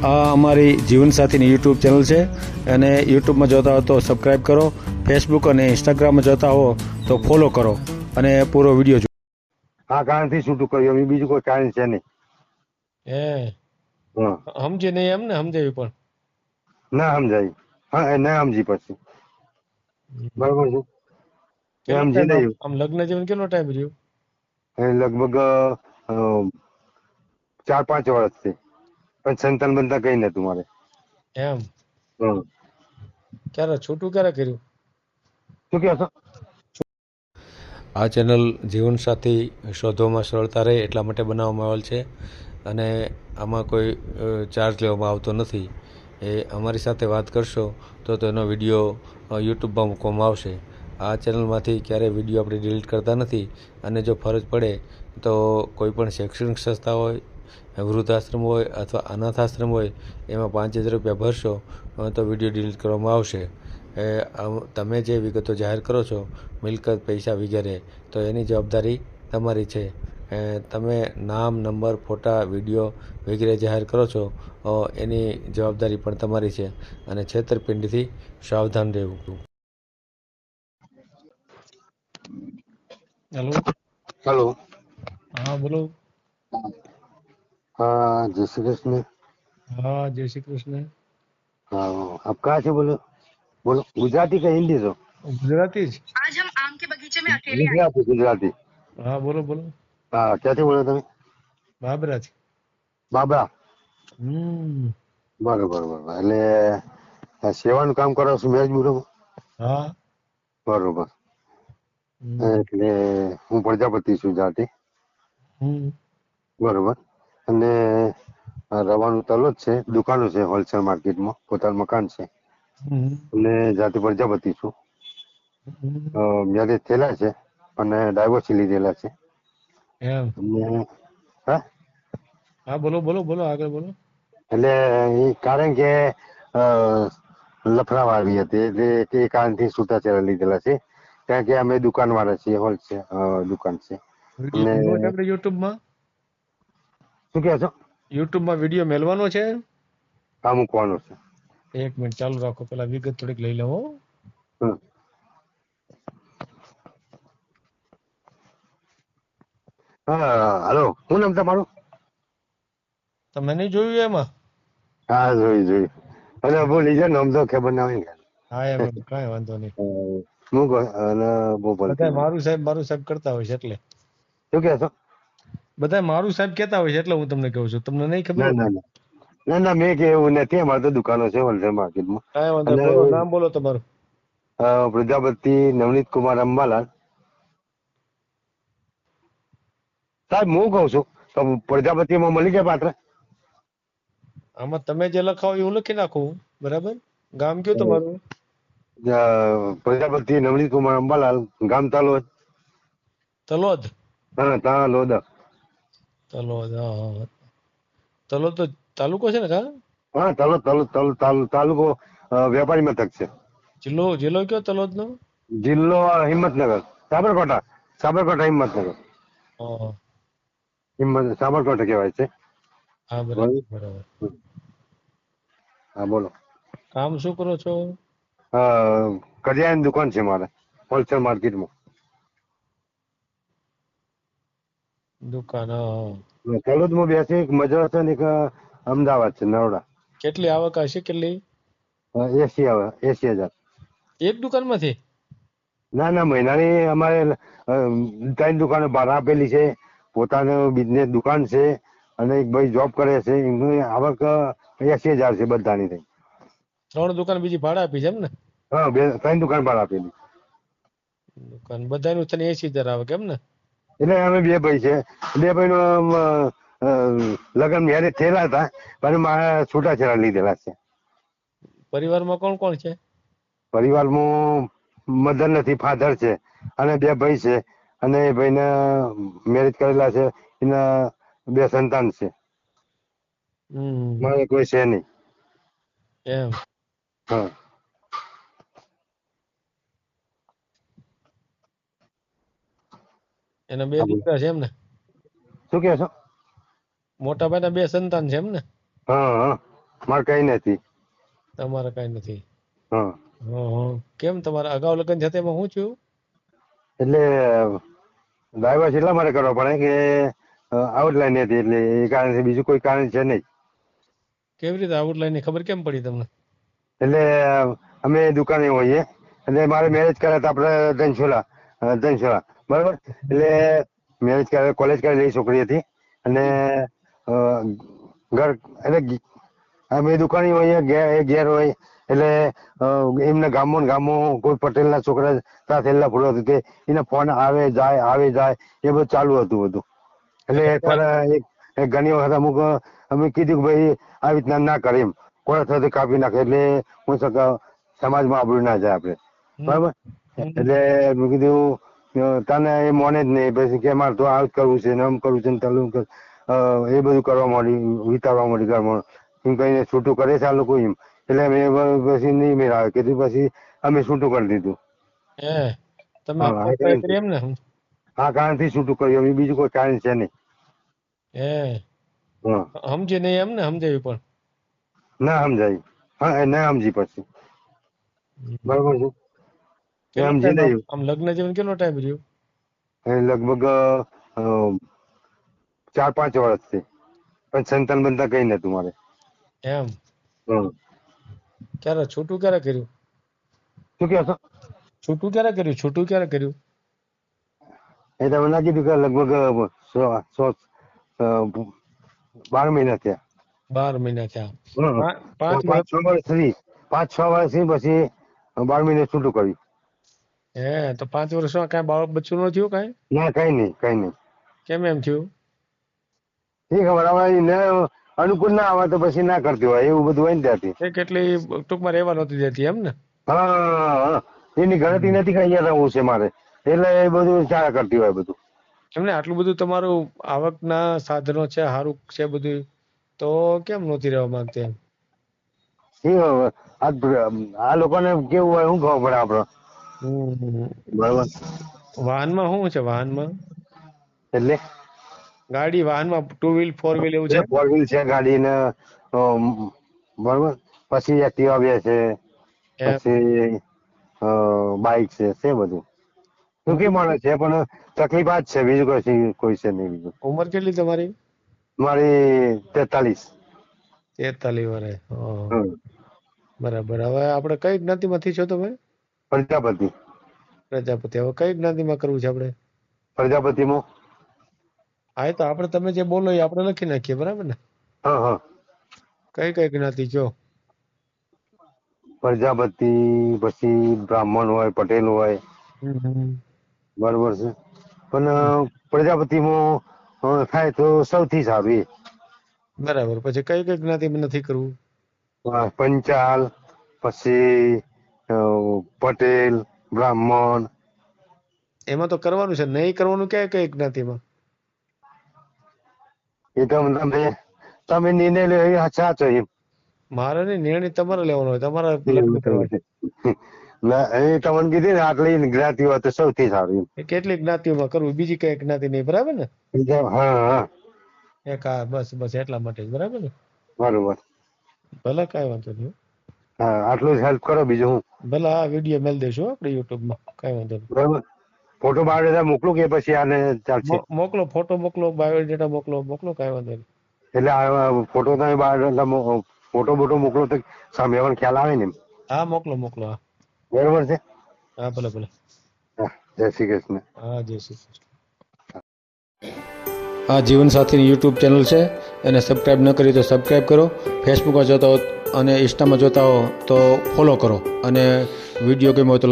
આ અમારી જીવનસાથીની YouTube channel છે અને યુટ્યુબમાં જોતા હો તો સબસ્ક્રાઈબ કરો, ફેસબુક અને ઇન્સ્ટાગ્રામમાં જોતા હો તો ફોલો કરો અને પૂરો વિડીયો જુઓ. આ કારણથી છૂટું કર્યું, એમ બીજું કોઈ કારણ છે નહીં. હે હા, સમજે નહીં એમ ને? સમજાવી પણ ના સમજાય. હા, એ ના સમજી પછી બરોબર છે. એ કેટલો સમજી ટાઈમ આમ નહીં. આમ લગ્ન જીવન કેટલો ટાઈમ રહ્યો? એ લગભગ 4-5 વર્ષથી, પણ સંતાન બંધા કઈ નતું મારે. એમ હમ. ક્યારે છૂટું ક્યારે કર્યું? શું કહો છો? આ ચેનલ જીવનસાથી શોધવામાં સરળતા રહે એટલા માટે બનાવવામાં આવેલ છે અને આમાં કોઈ ચાર્જ લેવામાં આવતો નથી. એ અમારી સાથે વાત કરશો તો તેનો વિડીયો યુટ્યુબમાં મૂકવામાં આવશે. આ ચેનલમાંથી ક્યારેય વિડીયો આપણે ડિલીટ કરતા નથી અને જો ફરજ પડે તો કોઈ પણ શૈક્ષણિક સંસ્થા હોય, વૃદ્ધાશ્રમ હોય અથવા અનાથાશ્રમ હોય એમાં 5000 રૂપિયા ભરશો તો વિડીયો ડિલીટ કરવામાં આવશે. તમે જે વિગતો જાહેર કરો છો, મિલકત, પૈસા વગેરે, તો એની જવાબદારી તમારી છે. તમે નામ, નંબર, ફોટા, વિડીયો વગેરે જાહેર કરો છો એની જવાબદારી પણ તમારી છે અને છેતરપિંડીથી સાવધાન રહેવું. Hello, hello. હા બોલો. हाँ, जय श्री कृष्ण. હા, જય શ્રી કૃષ્ણ. हाँ, आप कहाँ से बोलो? बोलो गुजराती का हिंदी तो? ગુજરાતી જ. गुजराती गुजराती. હા બોલો બોલો. हाँ, ક્યાંથી બોલો તમે? બાબરાજ. બાબરા. હમ. બરોબર બરોબર. એટલે સેવાનું કામ કરો છો મેરેજ બ્યુરોમાં? હા. બરોબર. હમ. એટલે હું પ્રજાપતિ છું જાતે. હમ. બરોબર. અને રવાનું તલોદ છે, દુકાનો છે હોલસેલ માર્કેટમાં, પોતાનું મકાન છે હમ. અને જાતે પ્રજાપતિ છું. હમ. મેરેજ થયેલા છે અને ડાયવોર્સ લીધેલા છે. એમ. અને હા, હા બોલો બોલો બોલો, આગળ બોલો. એટલે એ કારણ કે લફડા વાળી હતી એટલે તે કારણથી છૂટાછેડા લીધેલા છે. કારણ કે અમે દુકાન વાળા છીએ, હોલસેલ દુકાન છે. વિડીયો અને મેળવો છે આપણે યુટ્યુબમાં? શું કહો છો? યુટ્યુબમાં વિડીયો મેળવાનો છે? આ મૂકવાનું છે. એક મિનિટ ચાલુ રાખો, પેલા વિગત થોડીક લઈ લઉં હો. હમ. હા, હાલો, શું નામ તમારું? તમે નહીં જોયું એમાં? હા, જોયું. અને બોલી છે નામ તો ખબર ના હોય ને. હા એમ કાંઈ વાંધો નહીં. હું કહું અને બહુ બોલતી બધા મારું સાહેબ કરતા હોય છે એટલે. શું કહો છો? બધા મારું સાહેબ કહેતા હોય છે એટલે હું તમને કહું છું. તમને નહીં ખબર ના હોય? ના ના ના ના, મેં કે એવું નથી. અમારે તો દુકાનો છે હોલસેલ માર્કેટમાં. કાંઈ વાંધો અને નહીં. બોલો, નામ બોલો તમારું. પ્રજાપતિ નવનીત કુમાર અંબાલાલ. સાહેબ હું કઉ છું તો પ્રજાપતિમાં મળી જાય પાત્ર? આમાં તમે જે લખાવો એ હું લખી નાખું. બરાબર? ગામ કયું તમારું? પ્રજાપતિ નવનીત કુમાર અંબાલાલ, ગામ તાલુક. તલોદ. હા, તાલોદ. તલોદ, હા. તલોદ તો તાલુકો છે ને કા? હા, તાલુકો વેપારી મથક છે. જિલ્લો કયો તલોદ નો? જિલ્લો હિંમતનગર, સાબરકાંઠા હિંમતનગર. હા. સાબરકાંઠા કહેવાય છે. હા બરોબર. બરાબર. હા બોલો. કામ શું કરો છો? કરિયાણાની દુકાન છે મારે હોલસેલ માર્કેટમાં. દુકાન, હા. તલોદમાં બેસે એક મદ્રાસ અને એક અમદાવાદ છે નરોડા. કેટલી આવક હશે? કેટલી? 80,000. એક દુકાનમાંથી? ના ના, મહિનાની અમારે 3 દુકાનો ભાડા આપેલી છે. પોતાનો બિઝનેસ દુકાન છે અને એક ભાઈ જોબ કરે છે. એમની આવક 80,000 છે બધાની થઈ. 3 દુકાન બીજી ભાડા આપી છે એમ ને? હા, 3 દુકાન ભાડા આપેલી. દુકાન બધાનું થઈને 80,000 આવે કેમ ને? એટલે અમે 2 ભાઈ છે. 2 ભાઈનો લગ્ન મેરેજ થયેલા હતા પણ મારા છૂટાછેડા લીધેલા છે. પરિવારમાં કોણ કોણ છે? પરિવારમાં મધર નથી, ફાધર છે અને 2 ભાઈ છે. અને એ ભાઈને મેરેજ કરેલા છે. એના 2 સંતાન છે. હમ. મારે કોઈ છે નહીં. એમ. હા. એના 2 હા, બોલો. દીકરા છે એમ ને? શું કહે છો? મોટા ભાઈના 2 સંતાન છે એમ ને? હા હા. મારે કઈ નથી. તમારે કાંઈ નથી. હા હં. કેમ તમારા અગાઉ લગ્ન છે તેમાં શું થયું? એટલે ડાયવર્સ એટલા માટે કરવો પડે કે આઉટલાઈન હતી એટલે એ કારણથી, બીજું કોઈ કારણ છે નહીં. કેવી રીતે આઉટલાઈન ની ખબર કેમ પડી તમને? એટલે અમે દુકાને હોઈએ એટલે મારે મેરેજ કર્યા હતા આપણે ધનસોલા બરાબર. એટલે મેરેજ કર્યા, કોલેજ કરેલી છોકરી હતી અને ઘર એટલે અમે દુકાને હોઈએ, એ ઘેર હોય એટલે એમના ગામમાં કોઈ પટેલના છોકરા સાથેલા ફૂલો હતું તે એના ફોન આવે જાય એ બધું ચાલુ હતું બધું. એટલે એકવાર એક ઘણી વખત અમુક અમે કીધું કે ભાઈ આવી રીતના ના કરે એમ, કોઈ સાથે કાપી નાખે એટલે હું સમાજમાં આબરૂ ના જાય આપણે, બરાબર. એટલે મેં કીધું તને એ મોને જ નહીં, પછી કે મારે તો આવું જ કરવું છે ને આમ કરવું છે ને ચાલુ એ બધું કરવા માંડી, વિતાવવા માંડી ઘરમાં એમ કહીને છૂટું કરે છે આ લોકો એમ. એટલે મેં પછી નહીં મેળાવે કીધું, પછી અમે છૂટું કરી દીધું. તમે હા, અપાય કરી એમ ને? આ કારણથી છૂટું કર્યું, એમ બીજું કોઈ કારણ છે નહીં. હા, સમજે નહીં એમ ને? સમજાયું પણ ના સમજાય. હા, ના સમજી પછી બરાબર છે. કેટલો સમજી ટાઈમ નહીં. આમ લગ્ન જીવન કેટલો ટાઈમ રહ્યો? લગભગ 4-5 વર્ષથી, પણ સંતાન બંધા કઈ નતું મારે. એમ? હમ. ક્યારે છૂટું ક્યારે કર્યું? શું કહો છો? છૂટું ક્યારે કર્યું? છૂટું ક્યારે કર્યું? એ તમે ના કીધું કે લગભગ 12 મહિના થયા. 12 મહિના થયા. હમ. 5 વર્ષ. 5-6 વર્ષથી પછી 12 મહિને છૂટું કર્યું. તો 5 વર્ષમાં કાંઈ બાળક બચ્ચું ન થયું કાંઈ? ના, કઈ નહીં. કેમ એમ થયું? એ ખબર, હવે એને અનુકૂળ ના આવે તો પછી ના કરતી હોય, એવું બધું હોય ને ત્યાંથી. એ કેટલી ટૂંકમાં રહેવા નહોતી દેતી એમ ને? હા, એની ગણતરી નથી કે અહીંયા રહેવું છે મારે, એટલે એ બધું ચાલ્યા કરતી હોય બધું. એમને આટલું બધું તમારું આવકના સાધનો છે, સારું છે બધું, તો કેમ નહોતી રહેવા માંગતી એમ? એ હવે આ લોકોને કેવું હોય શું ખબર પડે આપડે, બરોબર. વાહનમાં શું છે? વાહનમાં એટલે ગાડી, વાહનમાં 2 વ્હીલ 4 વ્હીલ એવું છે? 4 વ્હીલ છે ગાડી ને, બરોબર. પછી એક્ટિવા બે છે, પછી બાઇક છે બધું. ટૂંકી માણસ છે પણ તકલીફ આ જ છે, બીજું કોઈ છે નહીં. બીજું ઉંમર કેટલી તમારી? મારી 43. 43 વર્ષ. બરાબર. હવે આપણે કઈ જ્ઞાતિમાંથી છો તમે? પ્રજાપતિ. પ્રજાપતિ. હવે કઈ જ્ઞાતિમાં કરવું છે આપણે? પ્રજાપતિમાં. હા, તો આપણે તમે જે બોલો એ આપણે લખી નાખીએ, બરાબર ને? હા. કઈ જ્ઞાતિ કયો? પ્રજાપતિ, પછી બ્રાહ્મણ હોય, પટેલ હોય, બરોબર છે. પણ પ્રજાપતિમાં થાય તો સૌથી સારું એ. બરાબર. પછી કઈ જ્ઞાતિમાં નથી કરવું? પંચાલ, પછી પટેલ, બ્રાહ્મણ. એમાં તો કરવાનું છે, નહીં કરવાનું ક્યાં કઈ જ્ઞાતિમાં? એ તો તમે નિર્ણય લો એ સાચો એમ. મારે નહીં, નિર્ણય તમારે લેવાનો હોય, તમારા લગ્ન કરવા છે. ના, એ તમને કીધી ને આટલી જ્ઞાતિ હોય તો સૌથી સારું એ કેટલી જ્ઞાતિઓમાં કરવું, બીજી કઈ જ્ઞાતિ નહીં, બરાબર ને? એમ. હા. બસ એટલા માટે જ, બરાબર ને? બરોબર. ભલે, કાંઈ વાંધો નહીં. હા, આટલું હેલ્પ કરો, બીજું હું. ભલે, આ વિડીયો મેલ દઈશું આપણે યુટ્યુબમાં, કાંઈ વાંધો નહીં. બરોબર. ફોટો બાયોડેટા મોકલું કે પછી આને ચાલશે? મોકલો, ફોટો મોકલો, બાયોડેટા મોકલો, કાંઈ વાંધો નહીં. એટલે આ ફોટો તમે બાયોડેટા ફોટો મોકલો તો સામે પણ ખ્યાલ આવે ને? હા, મોકલો. હા, બરોબર છે. હા, ભલે. હા, જય શ્રી કૃષ્ણ. હા, જય શ્રી કૃષ્ણ. આ જીવનસાથીની યુટ્યુબ ચેનલ છે, એને સબસ્ક્રાઈબ ન કરી તો સબસ્ક્રાઈબ કરો. ફેસબુકમાં જોતા હો અને ઇન્સ્ટામાં જોતા હો તો ફોલો કરો, અને વિડીયો ગમ્યો હોય તો